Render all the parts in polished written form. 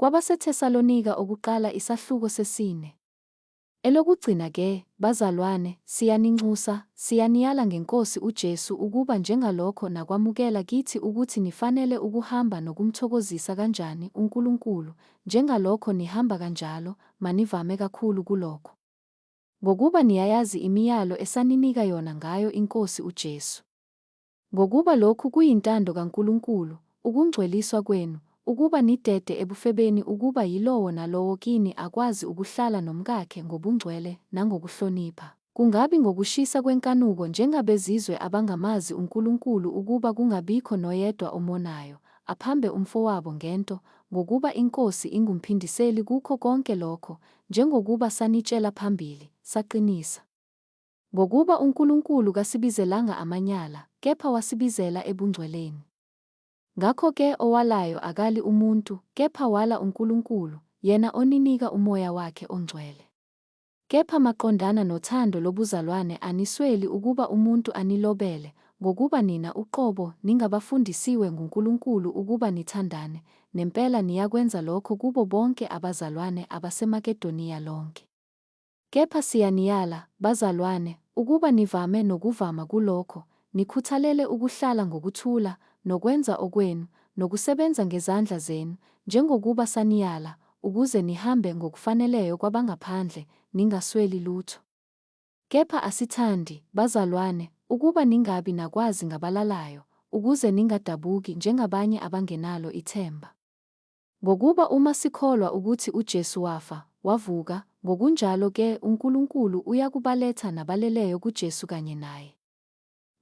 KwabaseThesalonika okuqala isahluko sesine. Elokugcina-ke, bazalwane, siyaninxusa, siyaniyala ngeNkosi uJesu ukuba njengalokho nakwamukela kithi ukuthi nifanele ukuhamba nokumthokozisa kanjani uNkulunkulu, njengalokho nihamba kanjalo, manivame kakhulu kulokho. Ngokuba niyayazi imiyalo esaninika yona ngayo iNkosi uJesu. Ngokuba lokhu kuyintando kaNkulunkulu, ukungcweliswa kwenu, ukuba nidede ebufebeni ukuba yilowo nalowo kini akwazi ukuhlala nomkakhe ngobungcwele nangokuhlonipha. Kungabi ngokushisa kwenkanuko njengabezizwe abangamazi uNkulunkulu ukuba kungabikho noyedwa omonayo, aphambe umfowabo ngento, ngokuba iNkosi ingumphindiseli kukho konke lokho, njengokuba sanitshela phambili, saqinisa. Ngokuba uNkulunkulu kasibizelanga amanyala, kepha wasibizela ebungcweleni. Ngakho-ke owalayo akali umuntu, kepha wala uNkulunkulu, yena oninika uMoya wakhe ongcwele. Kepha maqondana nothando lobuzalwane anisweli ukuba umuntu anilobele, ngokuba nina uqobo ningabafundisiwe nguNkulunkulu ukuba nithandane, nempela niyakwenza lokho kubo bonke abazalwane abaseMakedoniya lonke. Kepha siyaniyala, bazalwane, ukuba nivame nokuvama kulokho, nikhuthalele ukuhlala ngokuthula, nokwenza okwenu, nokusebenza ngezandla zenu, njengokuba saniyala, ukuze nihambe ngokufaneleyo kwabangaphandle, ningasweli lutho. Kepha asithandi, bazalwane, ukuba ningabi nakwazi ngabalalayo, ukuze ningadabuki njengabanye abangenalo ithemba. Ngokuba uma sikholwa ukuthi uJesu wafa, wavuka, ngokunjalo-ke uNkulunkulu uyakubaletha nabaleleyo kuJesu kanye naye.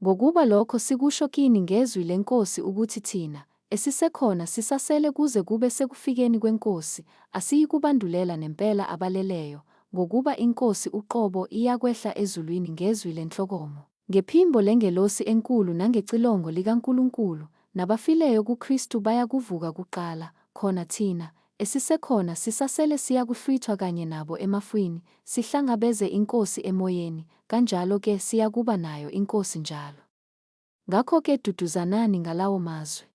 Ngokuba lokho sikusho kini ngezwi leNkosi ukuthi thina, esisekhona sisasele kuze kube sekufikeni kweNkosi, asiyikubandulela nempela abaleleyo, ngokuba iNkosi uqobo iyakwehla ezulwini ngezwi lenhlokomo, ngephimbo lengelosi enkulu nangecilongo likaNkulunkulu, nabafileyo kuKristu bayakuvuka kuqala, khona thina, esisekhona sisasele siyakuhlwithwa kanye nabo emafwini, sihlangabeze iNkosi emoyeni, kanjalo-ke siyakuba nayo iNkosi njalo. Ngakho-ke duduzanani ngalawo mazwi.